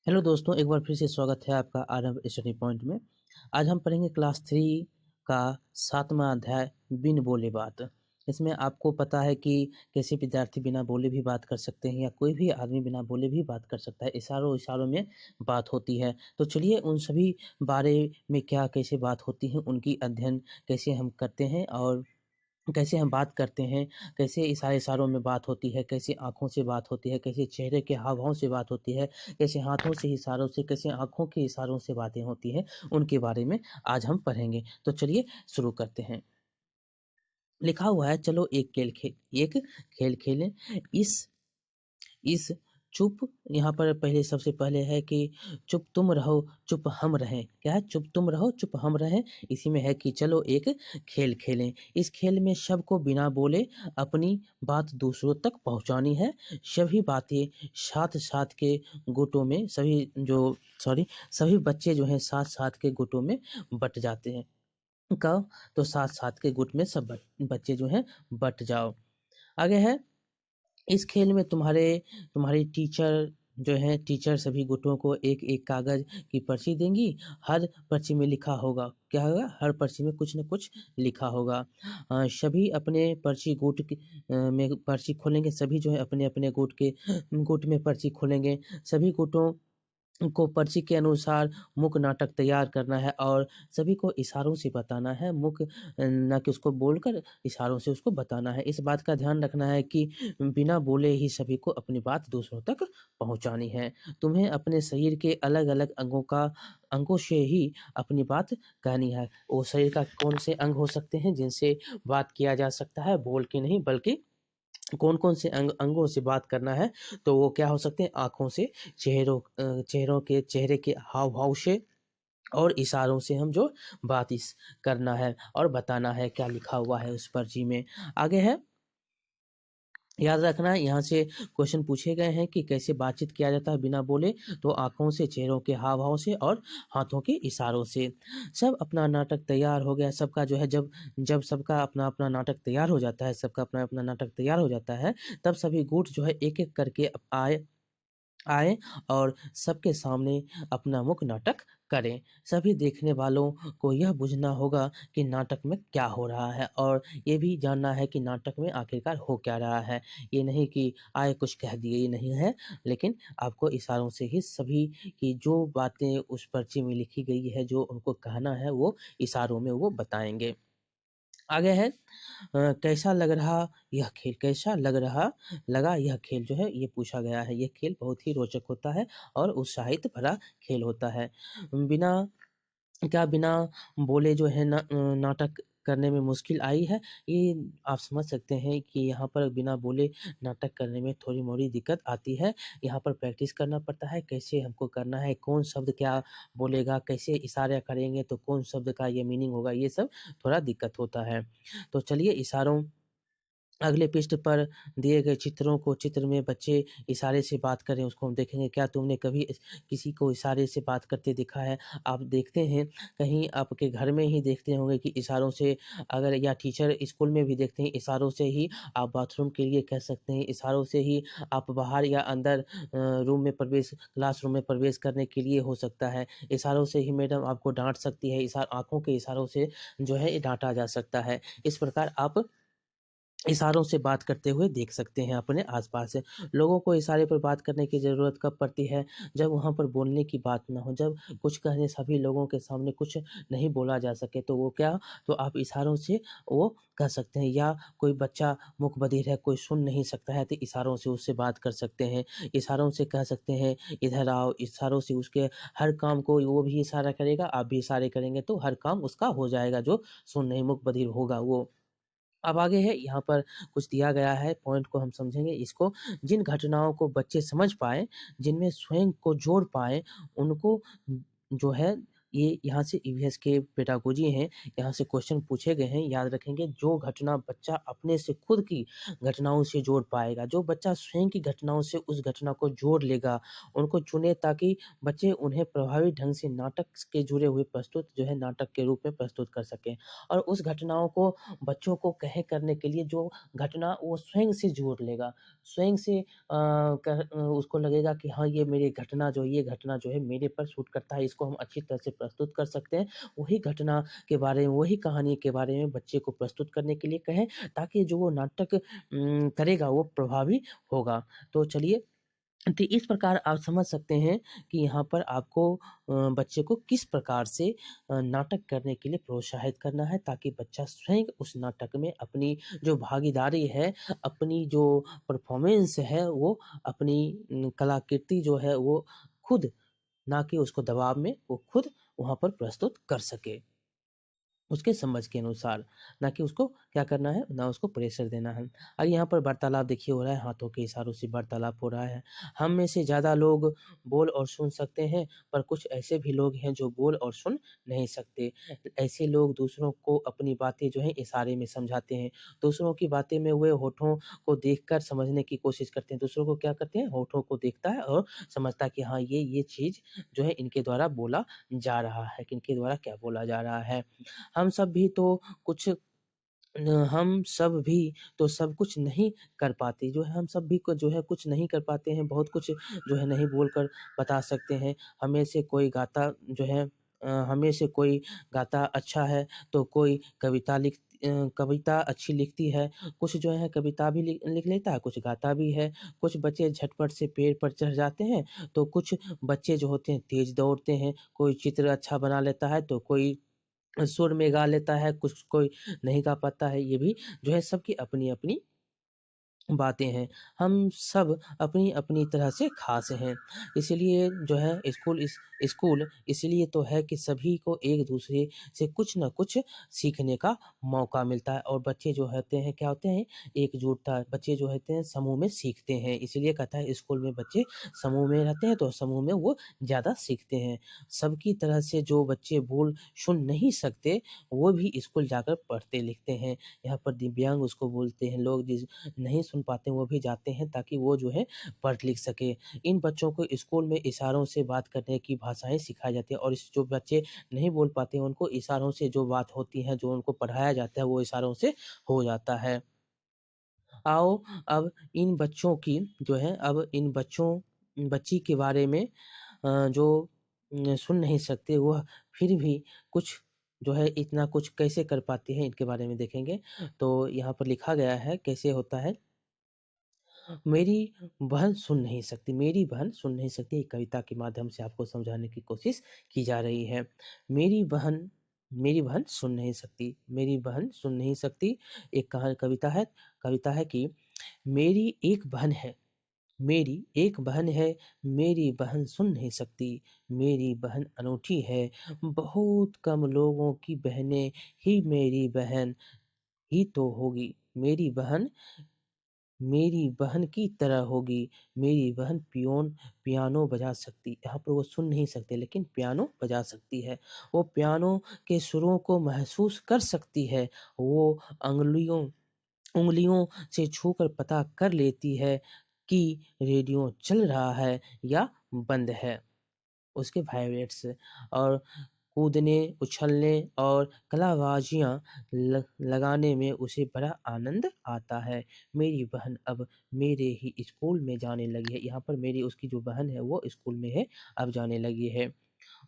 Hello दोस्तों, एक बार फिर से स्वागत है आपका आरंभ स्टडी पॉइंट में। आज हम पढ़ेंगे क्लास 3 का 7वां अध्याय बिन बोले बात। इसमें आपको पता है कि कैसे विद्यार्थी बिना बोले भी बात कर सकते हैं या कोई भी आदमी बिना बोले भी बात कर सकता है। इशारों इशारों में बात होती है। तो चलिए उन सभी बारे में क्या कैसे बात होती है, उनकी अध्ययन कैसे हम करते हैं और कैसे हम बात करते हैं, कैसे इशारों में बात होती है, कैसे आँखों से बात होती है, कैसे चेहरे के हाव-भाव से बात होती है, कैसे हाथों से इशारों से, कैसे आँखों के इशारों से बातें होती हैं, उनके बारे में आज हम पढ़ेंगे। तो चलिए शुरू करते हैं। लिखा हुआ है चलो एक खेल खेलें। इस इस चुप यहाँ पर पहले सबसे पहले है कि चुप तुम रहो, चुप हम रहें। क्या है? चुप तुम रहो, चुप हम रहें। इसी में है कि चलो एक खेल खेलें। इस खेल में सबको बिना बोले अपनी बात दूसरों तक पहुँचानी है। सभी बातें साथ-साथ के गुटों में सभी बच्चे जो हैं साथ-साथ के गुटों में बँट जाते हैं। कब? तो साथ-साथ के गुट में सब बच्चे जो हैं बँट जाओ। आगे है इस खेल में तुम्हारी टीचर जो है टीचर सभी गुटों को एक-एक कागज़ की पर्ची देंगी। हर पर्ची में लिखा होगा क्या होगा? हर पर्ची में कुछ न कुछ लिखा होगा। सभी अपने पर्ची में पर्ची खोलेंगे। सभी जो है अपने-अपने गुट में पर्ची खोलेंगे। सभी गुटों को पर्ची के अनुसार मुख्य नाटक तैयार करना है और सभी को इशारों से बताना है। ना कि उसको बोलकर इशारों से उसको बताना है। इस बात का ध्यान रखना है कि बिना बोले ही सभी को अपनी बात दूसरों तक पहुँचानी है। तुम्हें अपने शरीर के अलग-अलग अंगों से ही अपनी बात कहनी है। वो शरीर का कौन से अंग हो सकते हैं जिनसे बात किया जा सकता है, बोल के नहीं बल्कि कौन-कौन से अंगों से बात करना है, तो वो क्या हो सकते हैं आँखों से, चेहरे के हाव-भाव से और इशारों से हम जो बात इस करना है और बताना है क्या लिखा हुआ है उस पर्ची में। आगे है याद रखना है यहाँ से क्वेश्चन पूछे गए हैं कि कैसे बातचीत किया जाता है बिना बोले, तो आँखों से, चेहरों के हाव-भाव से और हाथों के इशारों से। सब अपना नाटक तैयार हो गया, सबका जो है जब जब सबका अपना-अपना नाटक तैयार हो जाता है, सबका अपना-अपना नाटक तैयार हो जाता है, तब सभी गुट जो है एक-एक करके आए आएँ और सबके सामने अपना मुख्य नाटक करें। सभी देखने वालों को यह बुझना होगा कि नाटक में क्या हो रहा है और ये भी जानना है कि नाटक में आखिरकार हो क्या रहा है। ये नहीं कि आए कुछ कह दिए, ये नहीं है, लेकिन आपको इशारों से ही सभी की जो बातें उस पर्ची में लिखी गई है, जो उनको कहना है, वो इशारों में वो बताएँगे। आगे है कैसा लग रहा यह खेल? कैसा लगा यह खेल जो है ये पूछा गया है। ये खेल बहुत ही रोचक होता है और उत्साहित भरा खेल होता है। बिना बिना बोले जो है नाटक करने में मुश्किल आई है? ये आप समझ सकते हैं कि यहाँ पर बिना बोले नाटक करने में थोड़ी-मोड़ी दिक्कत आती है। यहाँ पर प्रैक्टिस करना पड़ता है, कैसे हमको करना है, कौन शब्द क्या बोलेगा, कैसे इशारा करेंगे तो कौन शब्द का ये मीनिंग होगा, ये सब थोड़ा दिक्कत होता है। तो चलिए इशारों अगले पृष्ठ पर दिए गए चित्र में बच्चे इशारे से बात करें उसको हम देखेंगे। क्या तुमने कभी किसी को इशारे से बात करते देखा है? आप देखते हैं कहीं आपके घर में ही देखते होंगे कि इशारों से अगर या टीचर स्कूल में भी देखते हैं इशारों से ही आप बाथरूम के लिए कह सकते हैं, इशारों से ही आप बाहर या अंदर क्लासरूम में प्रवेश करने के लिए हो सकता है। इशारों से ही मैडम आपको डाँट सकती है, आँखों के इशारों से जो है ये डाँटा जा सकता है। इस प्रकार आप इशारों से बात करते हुए देख सकते हैं अपने आस-पास। लोगों को इशारे पर बात करने की ज़रूरत कब पड़ती है? जब वहाँ पर बोलने की बात ना हो, जब कुछ कहने सभी लोगों के सामने कुछ नहीं बोला जा सके, तो वो क्या? तो आप इशारों से वो कह सकते हैं या कोई बच्चा मूक बधिर है, कोई सुन नहीं सकता है, तो इशारों से उससे बात कर सकते हैं। इशारों से कह सकते हैं, इधर आओ, इशारों से उसके हर काम को वो भी इशारा करेगा, आप भी इशारे करेंगे, तो हर काम उसका हो जाएगा, जो सुन नहीं मूक बधिर होगा वो। अब आगे है यहाँ पर कुछ दिया गया है पॉइंट को हम समझेंगे इसको। जिन घटनाओं को बच्चे समझ पाएँ, जिनमें स्वयं को जोड़ पाएँ, उनको जो है ये यहाँ से ईवीएस के पेडागोजी हैं, यहाँ से क्वेश्चन पूछे गए हैं, याद रखेंगे। जो घटना बच्चा अपने से खुद की घटनाओं से जोड़ पाएगा, जो बच्चा स्वयं की घटनाओं से उस घटना को जोड़ लेगा, उनको चुने ताकि बच्चे उन्हें प्रभावी ढंग से नाटक के जुड़े हुए प्रस्तुत जो है नाटक के रूप में प्रस्तुत कर सकें। और उस घटनाओं को बच्चों को कहे करने के लिए जो घटना वो स्वयं से जोड़ लेगा, स्वयं से उसको लगेगा कि हाँ, ये घटना जो है मेरे पर सूट करता है, इसको हम अच्छी तरह से प्रस्तुत कर सकते हैं। वही घटना के बारे में, वही कहानी के बारे में बच्चे को प्रस्तुत करने के लिए कहें, ताकि जो वो नाटक करेगा वो प्रभावी होगा। तो चलिए, तो इस प्रकार आप समझ सकते हैं कि यहाँ पर आपको बच्चे को किस प्रकार से नाटक करने के लिए प्रोत्साहित करना है, ताकि बच्चा स्वयं उस नाटक में अपनी जो भागीदारी है, अपनी जो परफ़ॉर्मेंस है, वो अपनी कलाकृति जो है वो खुद, ना कि उसको दबाव में, वो खुद वहाँ पर प्रस्तुत कर सके। उसके समझ के अनुसार, ना कि उसको क्या करना है, ना उसको प्रेशर देना है। और यहाँ पर वार्तालाप देखिए हो रहा है, हाथों के इशारों से वार्तालाप हो रहा है। हम में से ज़्यादा लोग बोल और सुन सकते हैं, पर कुछ ऐसे भी लोग हैं जो बोल और सुन नहीं सकते। ऐसे लोग दूसरों को अपनी बातें जो है इशारे में समझाते हैं। दूसरों की बातें में वे होठों को देखकर समझने की कोशिश करते हैं। दूसरों को क्या करते हैं, होठों को देखता है और समझता है कि हाँ, ये चीज़ जो है इनके द्वारा बोला जा रहा है, कि इनके द्वारा क्या बोला जा रहा है। हम सब भी तो कुछ हम सब भी तो सब कुछ नहीं कर पाते। जो है हम सब भी को जो है कुछ नहीं कर पाते हैं, बहुत कुछ जो है नहीं बोलकर बता सकते हैं। हमें से कोई गाता जो है हमें से कोई गाता अच्छा है, तो कोई कविता अच्छी लिखती है। कुछ जो है कविता भी लिख लेता है, कुछ गाता भी है। कुछ बच्चे झटपट से पेड़ पर चढ़ जाते हैं, तो कुछ बच्चे जो होते हैं तेज़ दौड़ते हैं। कोई चित्र अच्छा बना लेता है, तो कोई सुर में गा लेता है, कुछ कोई नहीं गा पाता है। ये भी जो है सबकी अपनी-अपनी बातें हैं। हम सब अपनी-अपनी तरह से ख़ास हैं। इसलिए जो है स्कूल इसलिए तो है कि सभी को एक-दूसरे से कुछ न कुछ सीखने का मौका मिलता है, और बच्चे जो होते हैं क्या होते हैं, एकजुटता, बच्चे जो होते हैं समूह में सीखते हैं। इसलिए कहता है स्कूल में बच्चे समूह में रहते हैं, तो समूह में वो ज़्यादा सीखते हैं। सबकी तरह से जो बच्चे बोल सुन नहीं सकते, वो भी स्कूल जाकर पढ़ते लिखते हैं। यहाँ पर दिव्यांग उसको बोलते हैं, लोग जिस नहीं सुन पाते वो भी जाते हैं, ताकि वो जो है पढ़ लिख सके। इन बच्चों को स्कूल में इशारों से बात करने की भाषाएँ सिखाई जाती है, और इस जो बच्चे नहीं बोल पाते उनको इशारों से जो बात होती है, जो उनको पढ़ाया जाता है, वो इशारों से हो जाता है। आओ अब इन बच्चों की जो है अब इन बच्ची के बारे में जो सुन नहीं सकते, वह फिर भी कुछ जो है इतना कुछ कैसे कर पाती हैं, इनके बारे में देखेंगे। तो यहाँ पर लिखा गया है कैसे होता है। मेरी बहन सुन नहीं सकती, मेरी बहन सुन नहीं सकती, एक कविता के माध्यम से आपको समझाने की कोशिश की जा रही है। मेरी बहन मेरी बहन सुन नहीं सकती, मेरी बहन सुन नहीं सकती। एक कविता है कि मेरी एक बहन है, मेरी एक बहन है, मेरी बहन सुन नहीं सकती, मेरी बहन अनूठी है, बहुत कम लोगों की बहनें ही मेरी बहन ही तो होगी। मेरी बहन की तरह होगी, मेरी बहन पियानो बजा सकती। यहाँ पर वो सुन नहीं सकते, लेकिन पियानो बजा सकती है। वो पियानो के सुरों को महसूस कर सकती है। वो उँगलियों उँगलियों से छूकर पता कर लेती है कि रेडियो चल रहा है या बंद है। उसके वाइब्रेट्स और कूदने, उछलने और कलाबाजियाँ लगाने में उसे बड़ा आनंद आता है। मेरी बहन अब मेरे ही स्कूल में जाने लगी है। यहाँ पर मेरी उसकी जो बहन है वो स्कूल में है, अब जाने लगी है।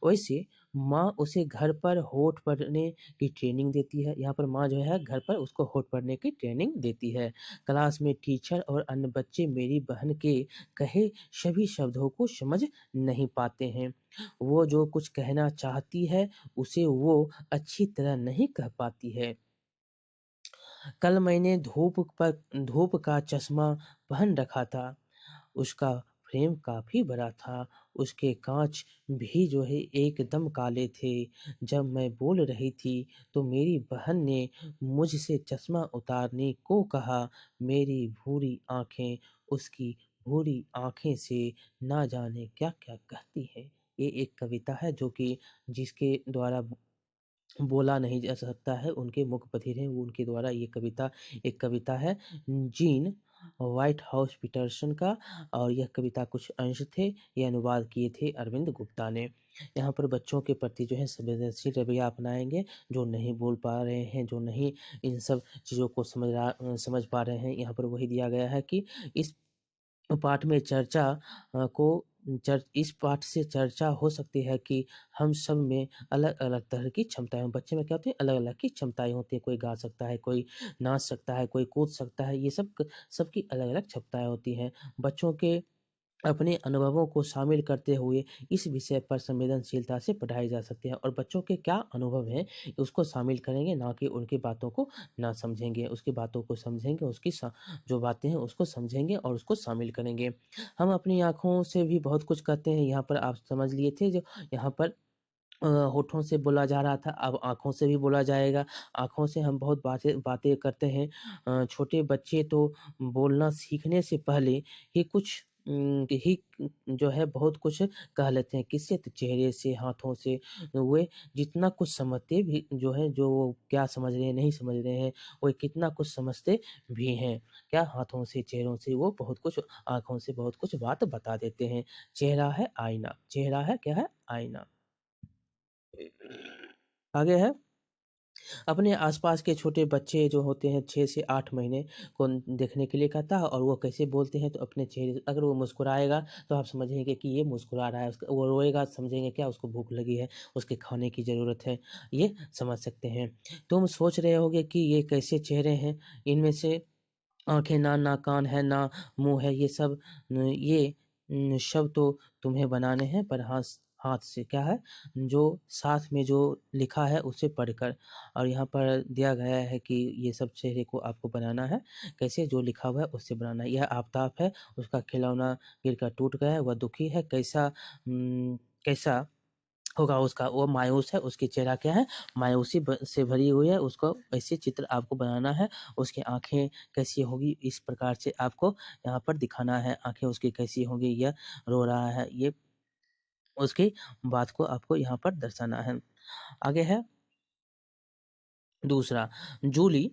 वैसे माँ उसे घर पर होठ पढ़ने की ट्रेनिंग देती है। यहाँ पर माँ जो है घर पर उसको होठ पढ़ने की ट्रेनिंग देती है। क्लास में टीचर और अन्य बच्चे मेरी बहन के कहे सभी शब्दों को समझ नहीं पाते हैं। वो जो कुछ कहना चाहती है उसे वो अच्छी तरह नहीं कह पाती है। कल मैंने धूप का चश्मा पहन रखा था। उसका फ्रेम काफ़ी बड़ा था, उसके काँच भी जो है एकदम काले थे। जब मैं बोल रही थी, तो मेरी बहन ने मुझसे चश्मा उतारने को कहा। मेरी भूरी आँखें उसकी भूरी आँखें से ना जाने क्या-क्या कहती हैं। ये एक कविता है जो कि जिसके द्वारा बोला नहीं जा सकता है, उनके मुख बधिर हैं, वो उनके द्वारा ये कविता एक कविता है जीन व्हाइट हाउस पीटरसन का, और यह कविता कुछ अंश थे, ये अनुवाद किए थे अरविंद गुप्ता ने। यहाँ पर बच्चों के प्रति जो है संवेदनशील रवैया अपनाएँगे, जो नहीं बोल पा रहे हैं, जो नहीं इन सब चीज़ों को समझ पा रहे हैं, यहाँ पर वही दिया गया है कि इस पाठ में चर्चा को चर इस पाठ से चर्चा हो सकती है कि हम सब में अलग-अलग तरह की क्षमताएँ हैं। बच्चे में क्या होती है, अलग-अलग की क्षमताएँ होती हैं। कोई गा सकता है, कोई नाच सकता है, कोई कूद सकता है। ये सब सबकी अलग-अलग क्षमताएँ होती हैं। बच्चों के अपने अनुभवों को शामिल करते हुए इस विषय पर संवेदनशीलता से पढ़ाई जा सकती है, और बच्चों के क्या अनुभव हैं उसको शामिल करेंगे, ना कि उनकी बातों को ना समझेंगे। उसकी बातों को समझेंगे, उसकी जो बातें हैं उसको समझेंगे और उसको शामिल करेंगे। हम अपनी आँखों से भी बहुत कुछ करते हैं, यहाँ पर आप समझ लिए थे जो यहाँ पर होठों से बोला जा रहा था, अब आँखों से भी बोला जाएगा। आँखों से हम बहुत बातें बातें करते हैं। छोटे बच्चे तो बोलना सीखने से पहले ही कुछ ही जो है बहुत कुछ कह लेते हैं। किससे? तो चेहरे से, हाथों से। वे जितना कुछ समझते भी जो है, जो वो क्या समझ रहे हैं, नहीं समझ रहे हैं, वो कितना कुछ समझते भी हैं। क्या? हाथों से, चेहरों से वो बहुत कुछ, आँखों से बहुत कुछ बात बता देते हैं। चेहरा है आईना, चेहरा है क्या है? आईना। आगे है, अपने आसपास के छोटे बच्चे जो होते हैं 6 से 8 महीने को देखने के लिए कहता है, और वो कैसे बोलते हैं, तो अपने चेहरे से अगर वो मुस्कुराएगा तो आप समझेंगे कि ये मुस्कुरा रहा है, उसका वो रोएगा समझेंगे क्या उसको भूख लगी है, उसके खाने की ज़रूरत है, ये समझ सकते हैं। तुम सोच रहे होगे कि ये कैसे चेहरे हैं, इनमें से आँखें ना कान है, ना मुँह है, ये सब ये शब्द तो तुम्हें बनाने हैं, पर हाथ हाथ से क्या है, जो साथ में जो लिखा है उसे पढ़कर। और यहाँ पर दिया गया है कि ये सब चेहरे को आपको बनाना है, कैसे? जो लिखा हुआ है उससे बनाना है। यह आफ़ताब है, उसका खिलौना गिरकर टूट गया है, वह दुखी है, कैसा होगा उसका, वो मायूस है, उसकी चेहरा क्या है, मायूसी से भरी हुई है, उसको ऐसे चित्र आपको बनाना है। उसकी आँखें कैसी होगी, इस प्रकार से आपको यहाँ पर दिखाना है, आँखें उसकी कैसी होंगी, यह रो रहा है, ये उसकी बात को आपको यहाँ पर दर्शाना है। आगे है दूसरा, जूली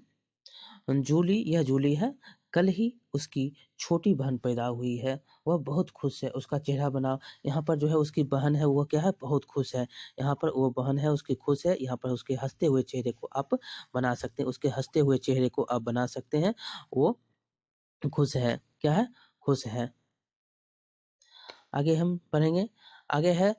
जूली, यह जूली है, कल ही उसकी छोटी बहन पैदा हुई है, वह बहुत खुश है, उसका चेहरा बना, यहाँ पर जो है उसकी बहन है, वो क्या है, बहुत खुश है। यहाँ पर वो बहन है, उसकी खुश है, यहाँ पर उसके हँसते हुए चेहरे को आप बना सकते हैं, उसके हँसते हुए चेहरे को आप बना सकते हैं, वो खुश है, क्या है? खुश है। आगे हम पढ़ेंगे, आगे है,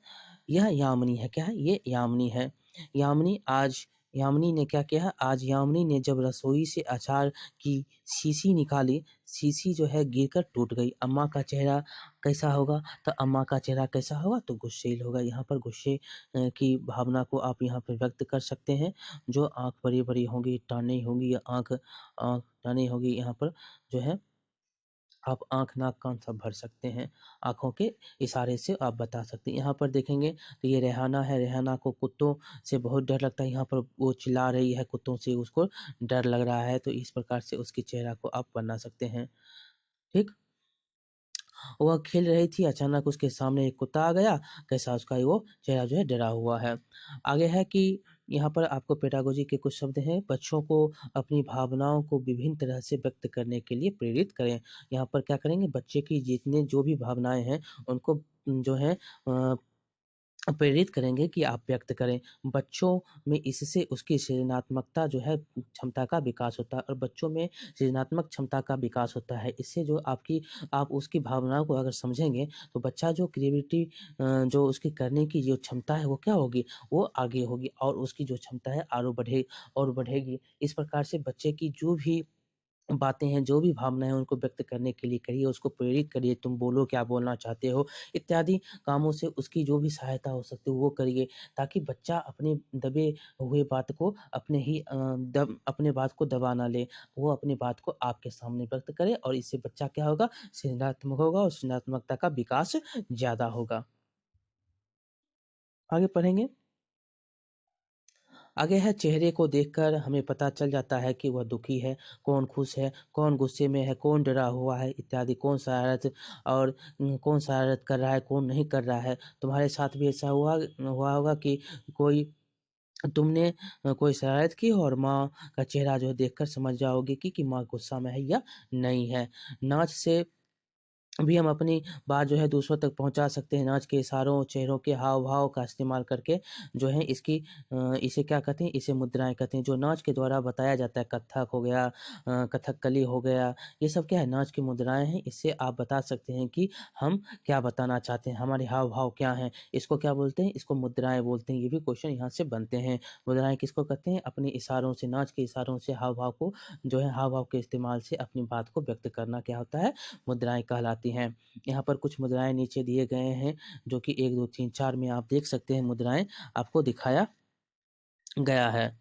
यह यामिनी है, क्या है? ये यामिनी है। यामिनी आज यामिनी ने क्या किया है, आज यामिनी ने जब रसोई से अचार की शीशी निकाली, शीशी जो है गिरकर टूट गई। अम्मा का चेहरा कैसा होगा? तो अम्मा का चेहरा कैसा होगा? तो गुस्सैल होगा। यहाँ पर गुस्से की भावना को आप यहाँ पर व्यक्त कर सकते हैं। जो आँख बड़ी-बड़ी होंगी, टानें होंगी, या आँख टानें होगी, यहाँ पर जो है आप आँख, नाक, कान सब भर सकते हैं। आँखों के इशारे से आप बता सकते हैं। यहाँ पर देखेंगे तो ये रेहाना है, रेहाना को कुत्तों से बहुत डर लगता है। यहाँ पर वो चिल्ला रही है कुत्तों से, उसको डर लग रहा है, तो इस प्रकार से उसके चेहरा को आप बना सकते हैं। ठीक? वह खेल रही थी, अचानक उसके सामने एक कुत्ता आ गया, कैसा उसका वो चेहरा जो है डरा हुआ है। आगे है कि यहाँ पर आपको पेडागोजी के कुछ शब्द हैं, बच्चों को अपनी भावनाओं को विभिन्न तरह से व्यक्त करने के लिए प्रेरित करें। यहाँ पर क्या करेंगे, बच्चे की जितने जो भी भावनाएँ हैं, उनको जो है प्रेरित करेंगे कि आप व्यक्त करें। बच्चों में इससे उसकी सृजनात्मकता जो है क्षमता का विकास होता है, और बच्चों में सृजनात्मक क्षमता का विकास होता है। इससे जो आप उसकी भावनाओं को अगर समझेंगे, तो बच्चा जो क्रिएटिविटी जो उसकी करने की जो क्षमता है वो क्या होगी? वो आगे होगी, और उसकी जो क्षमता है और बढ़ेगी। इस प्रकार से बच्चे की जो भी बातें हैं, जो भी भावनाएँ हैं, उनको व्यक्त करने के लिए कहिए, उसको प्रेरित करिए, तुम बोलो, क्या बोलना चाहते हो, इत्यादि कामों से उसकी जो भी सहायता हो सकती है, वो करिए, ताकि बच्चा अपने दबे हुए बात को अपने बात को दबा ना ले। वो अपनी बात को आपके सामने व्यक्त करे, और इससे बच्चा क्या होगा? सृजनात्मक होगा, और सृजनात्मकता का विकास ज़्यादा होगा। आगे पढ़ेंगे। आगे है चेहरे को देखकर हमें पता चल जाता है कि वह दुखी है, कौन खुश है, कौन गुस्से में है, कौन डरा हुआ है इत्यादि, कौन शरारत और कौन शरारत कर रहा है, कौन नहीं कर रहा है। तुम्हारे साथ भी ऐसा हुआ हुआ होगा कि कोई तुमने कोई शरारत की और माँ का चेहरा जो है देखकर समझ जाओगे कि माँ गुस्सा में है या नहीं है। नाच से भी हम अपनी बात जो है दूसरों तक पहुँचा सकते हैं। नाच के इशारों, चेहरों के हाव-भाव का इस्तेमाल करके जो है इसे क्या कहते हैं, इसे मुद्राएँ कहते हैं। जो नाच के द्वारा बताया जाता है, कथक हो गया कथकली हो गया, ये सब क्या है नाच की मुद्राएँ हैं। इससे आप बता सकते हैं कि हम क्या बताना चाहते हैं, हमारे हाव-भाव क्या हैं। इसको क्या बोलते हैं, इसको मुद्राएँ बोलते हैं। ये भी क्वेश्चन यहाँ से बनते हैं। मुद्राएँ किसको कहते हैं, अपने इशारों से, नाच के इशारों से हाव-भाव को जो है हाव-भाव के इस्तेमाल से अपनी बात को व्यक्त करना क्या होता है, मुद्राएँ कहलाती हैं। यहाँ पर कुछ मुद्राएँ नीचे दिए गए हैं, जो कि 1, 2, 3, 4 में आप देख सकते हैं मुद्राएँ आपको दिखाया गया है।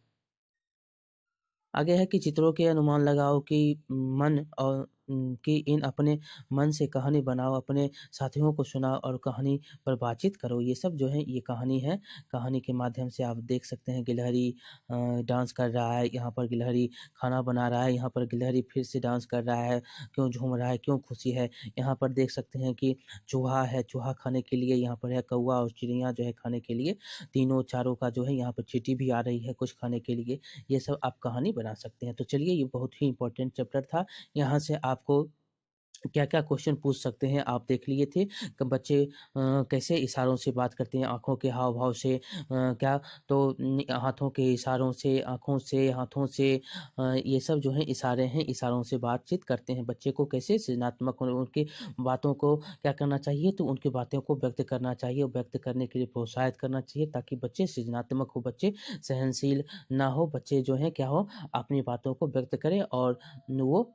आगे है कि चित्रों के अनुमान लगाओ कि मन और कि इन अपने मन से कहानी बनाओ, अपने साथियों को सुनाओ और कहानी पर बातचीत करो। ये सब जो है ये कहानी है। कहानी के माध्यम से आप देख सकते हैं गिलहरी डांस कर रहा है, यहाँ पर गिलहरी खाना बना रहा है, यहाँ पर गिलहरी फिर से डांस कर रहा है, क्यों झूम रहा है, क्यों खुशी है। यहाँ पर देख सकते हैं कि चूहा है, चूहा खाने के लिए यहाँ पर है, कौवा और चिड़िया जो है खाने के लिए, तीनों चारों का जो है यहाँ पर चींटी भी आ रही है कुछ खाने के लिए। ये सब आप कहानी बना सकते हैं। तो चलिए ये बहुत ही इम्पोर्टेंट चैप्टर था। यहाँ से आपको क्या-क्या क्वेश्चन पूछ सकते हैं आप देख लिए थे कि बच्चे कैसे इशारों से बात करते हैं, आँखों के हाव-भाव से क्या तो हाथों के इशारों से, आँखों से, हाथों से ये सब जो है इशारे हैं, इशारों से बातचीत करते हैं। बच्चे को कैसे सृजनात्मक उनकी बातों को क्या करना चाहिए तो उनकी बातों को व्यक्त करना चाहिए और व्यक्त करने के लिए प्रोत्साहित करना चाहिए ताकि बच्चे सृजनात्मक हो, बच्चे सहनशील ना हो, बच्चे जो हैं क्या हो अपनी बातों को व्यक्त करें और वो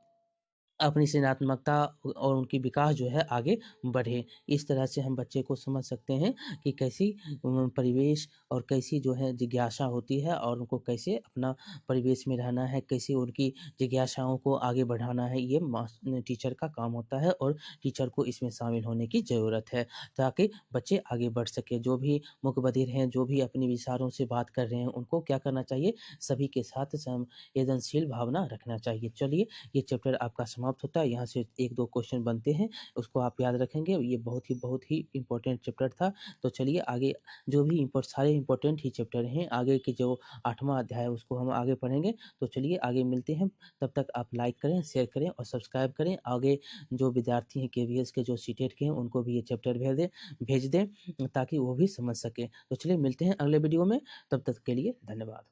अपनी सृजनात्मकता और उनकी विकास जो है आगे बढ़े। इस तरह से हम बच्चे को समझ सकते हैं कि कैसी परिवेश और कैसी जो है जिज्ञासा होती है और उनको कैसे अपना परिवेश में रहना है, कैसे उनकी जिज्ञासाओं को आगे बढ़ाना है, ये टीचर का काम होता है और टीचर को इसमें शामिल होने की ज़रूरत है, ताकि बच्चे आगे बढ़ सकें। जो भी मूक बधिर हैं, जो भी अपने विचारों से बात कर रहे हैं, उनको क्या करना चाहिए, सभी के साथ संवेदनशील भावना रखना चाहिए। चलिए ये चैप्टर आपका समाप्त होता है। यहाँ से 1-2 क्वेश्चन बनते हैं, उसको आप याद रखेंगे। ये बहुत ही इम्पोर्टेंट चैप्टर था। तो चलिए आगे जो भी सारे इम्पोर्टेंट ही चैप्टर हैं, आगे के जो 8वाँ अध्याय है उसको हम आगे पढ़ेंगे। तो चलिए आगे मिलते हैं, तब तक आप लाइक करें, शेयर करें और सब्सक्राइब करें। आगे जो विद्यार्थी हैं केवीएस के जो सीटेट के हैं उनको भी ये चैप्टर भेज दें ताकि वो भी समझ सकें। तो चलिए मिलते हैं अगले वीडियो में, तब तक के लिए धन्यवाद।